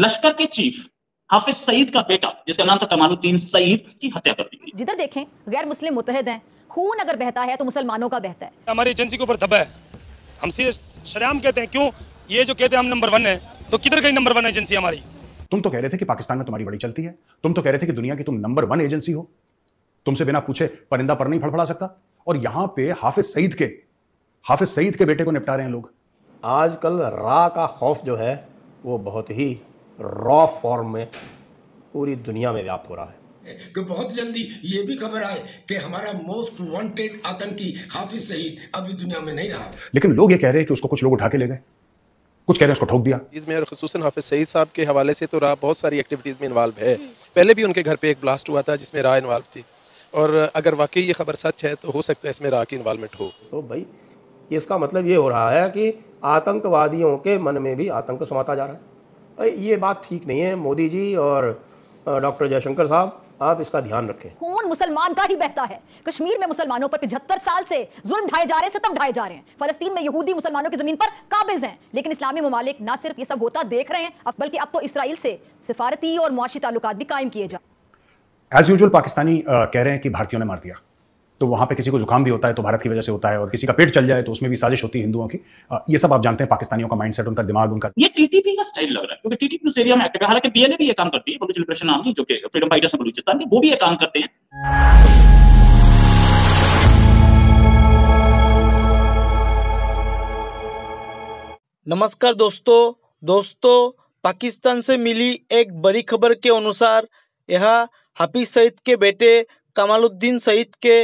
लश्कर के चीफ हाफिज सईद का बेटा जिसका नाम था कमालुद्दीन सईद की हत्या कर दी गई। जिधर देखें गैर मुस्लिम मुतहद हैं, खून अगर बहता है तो मुसलमानों का बहता है। हमारी एजेंसी के ऊपर दबा है, हम सीधे शरेआम कहते हैं। क्यों ये जो कहते हैं हम नंबर 1 है, तो किधर गई नंबर 1 एजेंसी हमारी? तुम तो कह रहे थे कि पाकिस्तान में तुम्हारी बड़ी चलती है, तुम तो कह रहे थे कि दुनिया की तुम नंबर 1 एजेंसी हो, तुमसे बिना पूछे परिंदा पर नहीं फड़फड़ा सकता, और यहां पे हाफिज सईद के बेटे को निपटा रहे हैं लोग। आजकल रा का खौफ जो है वो बहुत ही रॉ फॉर्म में पूरी दुनिया में व्याप्त हो रहा है कि बहुत जल्दी ये भी खबर आए कि हमारा मोस्ट वांटेड आतंकी हाफिज सईद अभी दुनिया में नहीं रहा। लेकिन लोग ये कह रहे हैं कि उसको कुछ लोग उठा के ले गए, कुछ कह रहे हैं उसको ठोक दिया। इसमें और खुसूसन हाफिज सईद साहब के हवाले से तो रा बहुत सारी एक्टिविटीज़ में इन्वॉल्व है। पहले भी उनके घर पे एक ब्लास्ट हुआ था जिसमें रा इन्वॉल्व थी, और अगर वाकई ये खबर सच है तो हो सकता है इसमें रा की इन्वॉल्वमेंट हो। तो भाई इसका मतलब ये हो रहा है कि आतंकवादियों के मन में भी आतंक समाता जा रहा है। ये बात ठीक नहीं है। मोदी जी और डॉक्टर जयशंकर साहब, आप इसका ध्यान रखें। खून मुसलमान का ही बहता है। कश्मीर में मुसलमानों पर 75 साल से जुल्म ढाए जा रहे हैं, सितम ढाए जा रहे हैं। फलस्तीन में यहूदी मुसलमानों की जमीन पर काबिज हैं, लेकिन इस्लामी ममालिक ना सिर्फ ये सब होता देख रहे हैं, बल्कि अब तो इसराइल से सिफारती और मुआशी ताल्लुकात भी कायम किए जा। एज यूजुअल पाकिस्तानी कह रहे हैं कि भारतीयों ने मार दिया, तो वहां पे किसी को जुकाम भी होता है तो भारत की वजह से होता है, और किसी का पेट चल जाए तो उसमें भी साजिश होती है हिंदुओं की। ये सब आप जानते हैं पाकिस्तानियों का माइंडसेट, उनका दिमाग, उनका ये टीटीपी का स्टाइल लग रहा है, क्योंकि टीटीपी उस एरिया में एक्टिव है। हालांकि बीएलए भी ये काम करती है, बलूच लिबरेशन आर्मी, जो कि फ्रीडम फाइटर्स है बलूचिस्तान के, वो भी ये काम करते हैं। नमस्कार दोस्तों, पाकिस्तान से मिली एक बड़ी खबर के अनुसार यहाँ हाफिज सईद के बेटे कमालुद्दीन सईद के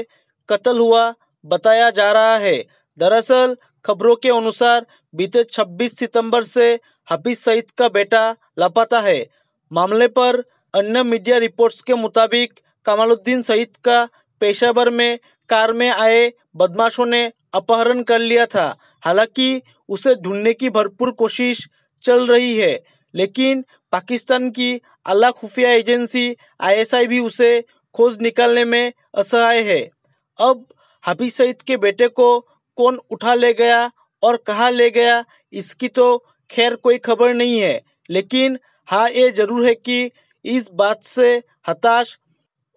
कत्ल हुआ बताया जा रहा है। दरअसल खबरों के अनुसार बीते 26 सितंबर से हाफिज सईद का बेटा लापता है। मामले पर अन्य मीडिया रिपोर्ट्स के मुताबिक कमालुद्दीन सईद का पेशावर में कार में आए बदमाशों ने अपहरण कर लिया था। हालांकि उसे ढूंढने की भरपूर कोशिश चल रही है, लेकिन पाकिस्तान की आला खुफिया एजेंसी ISI भी उसे खोज निकालने में असहाय है। अब हाफिज सईद के बेटे को कौन उठा ले गया और कहाँ ले गया, इसकी तो खैर कोई खबर नहीं है, लेकिन हाँ ये जरूर है कि इस बात से हताश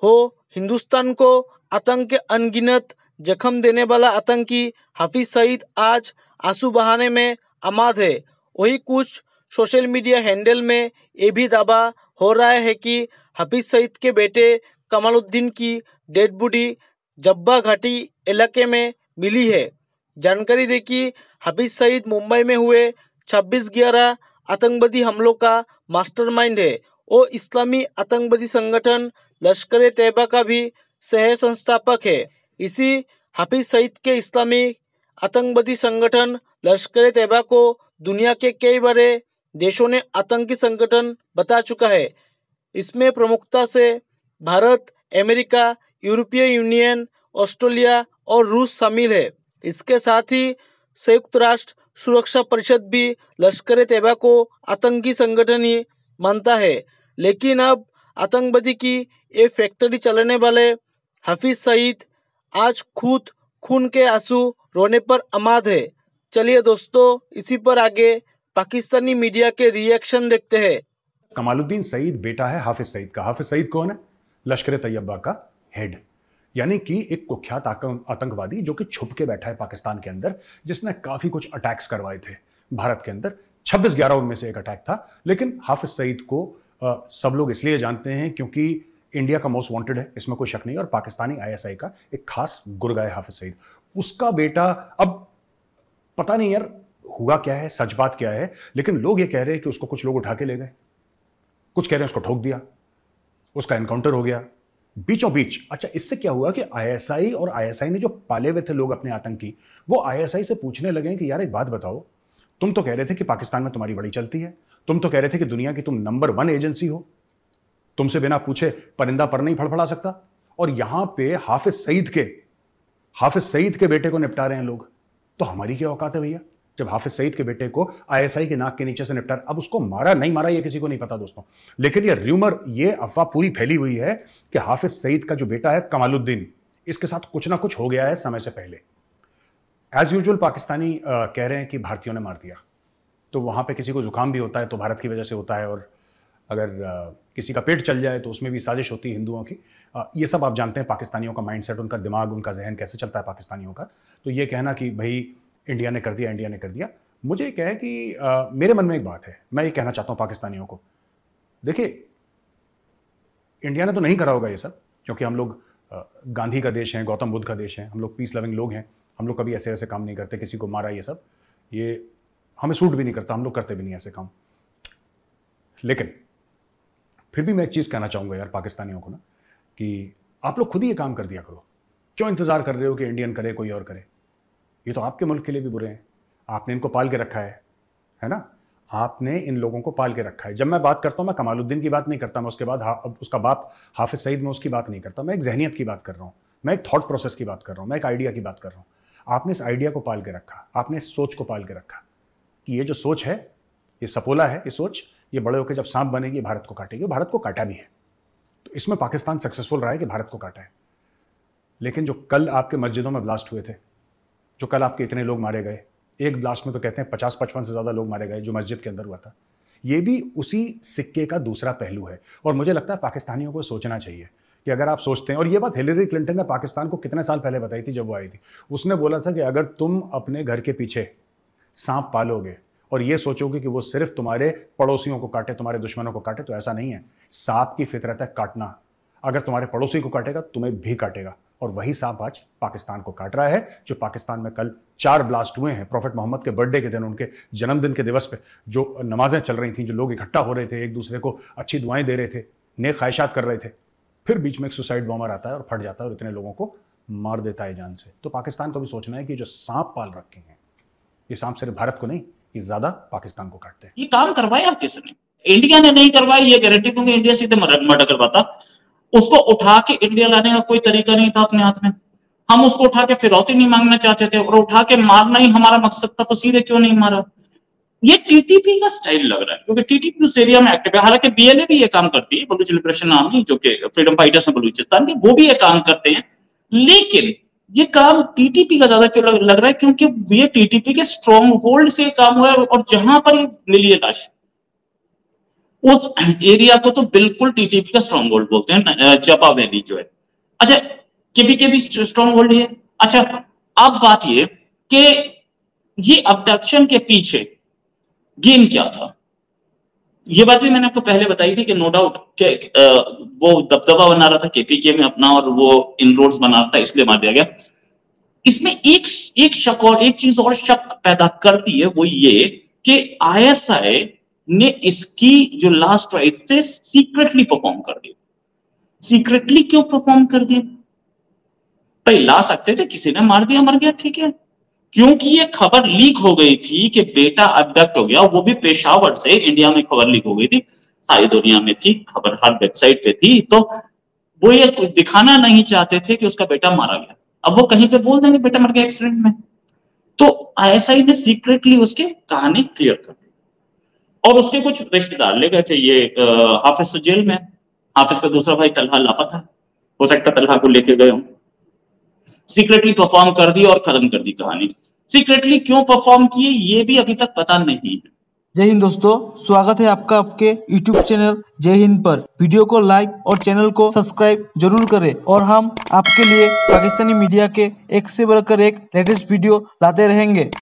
हो हिंदुस्तान को आतंक के अनगिनत जख्म देने वाला आतंकी हाफिज सईद आज आंसू बहाने में आमाद है। वही कुछ सोशल मीडिया हैंडल में ये भी दावा हो रहा है कि हाफिज सईद के बेटे कमालुद्दीन की डेड बॉडी जब्बा घाटी इलाके में मिली है। जानकारी दे कि हाफिज सईद मुंबई में हुए 26/11 आतंकवादी हमलों का मास्टरमाइंड है और इस्लामी आतंकवादी संगठन लश्कर-ए-तैयबा का भी सह संस्थापक है। इसी हाफिज सईद के इस्लामी आतंकवादी संगठन लश्कर-ए-तैयबा को दुनिया के कई बड़े देशों ने आतंकी संगठन बता चुका है। इसमें प्रमुखता से भारत, अमेरिका, यूरोपीय यूनियन, ऑस्ट्रेलिया और रूस शामिल है। इसके साथ ही संयुक्त राष्ट्र सुरक्षा परिषद भी लश्कर-ए-तैयबा को आतंकी संगठन ही मानता है। लेकिन अब आतंकवादी की ये फैक्ट्री चलाने वाले हाफिज सईद आज खुद खून के आंसू रोने पर आमाद है। चलिए दोस्तों, इसी पर आगे पाकिस्तानी मीडिया के रिएक्शन देखते हैं। कमालुद्दीन सईद बेटा है हाफिज सईद का। हाफिज सईद कौन है? लश्कर-ए-तैयबा का हेड, यानी कि एक कुख्यात आतंकवादी जो कि छुप के बैठा है पाकिस्तान के अंदर, जिसने काफी कुछ अटैक्स करवाए थे भारत के अंदर। 26/11 उनमें से एक अटैक था। लेकिन हाफिज सईद को सब लोग इसलिए जानते हैं क्योंकि इंडिया का मोस्ट वांटेड है, इसमें कोई शक नहीं, और पाकिस्तानी ISI का एक खास गुर्गा है हाफिज सईद। उसका बेटा, अब पता नहीं यार हुआ क्या है, सच बात क्या है, लेकिन लोग ये कह रहे हैं कि उसको कुछ लोग उठा के ले गए, कुछ कह रहे हैं उसको ठोक दिया, उसका एनकाउंटर हो गया बीचों बीच। अच्छा, इससे क्या हुआ कि ISI और ISI ने जो पाले हुए थे लोग अपने आतंकी, वो ISI से पूछने लगे कि यार एक बात बताओ, तुम तो कह रहे थे कि पाकिस्तान में तुम्हारी बड़ी चलती है, तुम तो कह रहे थे कि दुनिया की तुम नंबर 1 एजेंसी हो, तुमसे बिना पूछे परिंदा पर नहीं फड़फड़ा सकता, और यहां पे हाफिज सईद के बेटे को निपटा रहे हैं लोग, तो हमारी क्या औकात है भैया जब हाफिज सईद के बेटे को ISI के नाक के नीचे से निपटा। अब उसको मारा नहीं मारा ये किसी को नहीं पता दोस्तों, लेकिन ये र्यूमर, ये अफवाह पूरी फैली हुई है कि हाफिज सईद का जो बेटा है कमालुद्दीन, इसके साथ कुछ ना कुछ हो गया है समय से पहले। एज यूजुअल पाकिस्तानी कह रहे हैं कि भारतीयों ने मार दिया, तो वहां पे किसी को जुकाम भी होता है तो भारत की वजह से होता है, और अगर किसी का पेट चल जाए तो उसमें भी साजिश होती है हिंदुओं की। ये सब आप जानते हैं पाकिस्तानियों का माइंडसेट, उनका दिमाग, उनका जहन कैसे चलता है पाकिस्तानियों का। तो ये कहना कि भाई इंडिया ने कर दिया, इंडिया ने कर दिया, मुझे एक है कि मेरे मन में एक बात है, मैं ये कहना चाहता हूँ पाकिस्तानियों को, देखिए इंडिया ने तो नहीं करा होगा ये सब, क्योंकि हम लोग गांधी का देश है, गौतम बुद्ध का देश है, हम लोग पीस लविंग लोग हैं, हम लोग कभी ऐसे ऐसे काम नहीं करते, किसी को मारा ये सब, ये हमें सूट भी नहीं करता, हम लोग करते भी नहीं ऐसे काम। लेकिन फिर भी मैं एक चीज़ कहना चाहूँगा यार पाकिस्तानियों को ना, कि आप लोग खुद ही ये काम कर दिया करो, क्यों इंतज़ार कर रहे हो कि इंडियन करे कोई और करे? ये तो आपके मुल्क के लिए भी बुरे हैं, आपने इनको पाल के रखा है ना, आपने इन लोगों को पाल के रखा है। जब मैं बात करता हूँ, मैं कमालुद्दीन की बात नहीं करता, मैं उसके बाद उसका बाप हाफिज सईद में उसकी बात नहीं करता, मैं एक जहनीत की बात कर रहा हूँ, मैं एक थॉट प्रोसेस की बात कर रहा हूँ, मैं एक आइडिया की बात कर रहा हूँ। आपने इस आइडिया को पाल के रखा, आपने इस सोच को पाल के रखा कि ये जो सोच है, ये सपोला है, ये सोच, ये बड़े होकर जब सांप बनेगी भारत को काटेगी, भारत को काटा भी है। तो इसमें पाकिस्तान सक्सेसफुल रहा है कि भारत को काटा है। लेकिन जो कल आपके मस्जिदों में ब्लास्ट हुए थे, जो कल आपके इतने लोग मारे गए, एक ब्लास्ट में तो कहते हैं 50-55 से ज़्यादा लोग मारे गए जो मस्जिद के अंदर हुआ था, ये भी उसी सिक्के का दूसरा पहलू है। और मुझे लगता है पाकिस्तानियों को सोचना चाहिए कि अगर आप सोचते हैं, और ये बात हिलेरी क्लिंटन ने पाकिस्तान को कितने साल पहले बताई थी जब वो आई थी, उसने बोला था कि अगर तुम अपने घर के पीछे सांप पालोगे और ये सोचोगे कि वो सिर्फ तुम्हारे पड़ोसियों को काटे, तुम्हारे दुश्मनों को काटे, तो ऐसा नहीं है। सांप की फितरत है काटना, अगर तुम्हारे पड़ोसी को काटेगा तुम्हें भी काटेगा। और वही सांप आज पाकिस्तान को काट रहा है। जो पाकिस्तान में कल 4 ब्लास्ट हुए हैं प्रॉफेट मोहम्मद के बर्थडे के दिन, उनके जन्मदिन के दिवस पे जो नमाजें चल रही थी, जो लोग इकट्ठा हो रहे थे, एक दूसरे को अच्छी दुआएं दे रहे थे, नेक ख्वाहिशात कर रहे थे, फिर बीच में एक सुसाइड बॉम्बर आता है और फट जाता है और इतने लोगों को मार देता है जान से। तो पाकिस्तान को भी सोचना है कि जो सांप पाल रखे हैं, ये सांप सिर्फ भारत को नहीं, ये ज्यादा पाकिस्तान को काटते हैं। ये काम करवाया आप किसने? इंडिया ने नहीं करवाया, ये गारंटी, क्योंकि इंडिया सीधे मर्डर करवाता। उसको उठा के इंडिया लाने का कोई तरीका नहीं था अपने हाथ में। हम उसको उठा के फिरौती नहीं मांगना चाहते थे, और उठा के मारना ही हमारा मकसद था, तो सीधे क्यों नहीं मारा? ये टीटीपी का स्टाइल लग रहा है, क्योंकि टीटीपी उस एरिया में एक्टिव है। हालांकि बीएलए भी ये काम करती है, बलूच लिबरेशन आर्मी, जो कि फ्रीडम फाइटर्स हैं बलूचिस्तान के, वो भी ये काम करते हैं। लेकिन ये काम टीटीपी का ज्यादा क्यों लग रहा है? क्योंकि ये टीटीपी के स्ट्रॉन्ग होल्ड से काम हुआ है, और जहां पर मिली है लाश, उस एरिया को तो बिल्कुल टीटीपी का स्ट्रॉन्ग होल्ड बोलते हैं, जपा वैली जो है। अच्छा, केपी के भी स्ट्रॉन्ग होल्ड है। अच्छा, अब बात ये कि ये अबडक्शन के पीछे गेम क्या था? ये बात भी मैंने आपको पहले बताई थी कि नो डाउट के वो दबदबा बना रहा था केपीके में अपना, और वो इनरोड्स बना रहा था, इसलिए मार दिया गया। इसमें एक शक और एक चीज और शक पैदा करती है, वो ये कि आईएसआई ने इसकी जो लास्ट राइट से सीक्रेटली परफॉर्म कर दिया। सीक्रेटली क्यों परफॉर्म कर दिया? भाई ला सकते थे, किसी ने मार दिया, मर गया, ठीक है। क्योंकि ये खबर लीक हो गई थी कि बेटा अबडक्ट हो गया, वो भी पेशावर से। इंडिया में खबर लीक हो गई थी, सारी दुनिया में थी खबर, हर वेबसाइट पे थी। तो वो ये दिखाना नहीं चाहते थे कि उसका बेटा मारा गया। अब वो कहीं पे बोल देंगे बेटा मर गया एक्सीडेंट में, तो आईएसआई ने सीक्रेटली उसके कहानी क्लियर कर दी। और उसके कुछ रिश्तेदार ले गए थे, ये हाफिज तो जेल में, हाफिज का दूसरा भाई तलहा लापता, हो सकता तलहा को लेके गए हों। सीक्रेटली परफॉर्म कर दी और खत्म कर दी कहानी। सीक्रेटली क्यों परफॉर्म किए ये भी अभी तक पता नहीं है। जय हिंद दोस्तों, स्वागत है आपका आपके YouTube चैनल जय हिंद पर। वीडियो को लाइक और चैनल को सब्सक्राइब जरूर करें, और हम आपके लिए पाकिस्तानी मीडिया के एक से बढ़कर एक लेटेस्ट वीडियो लाते रहेंगे।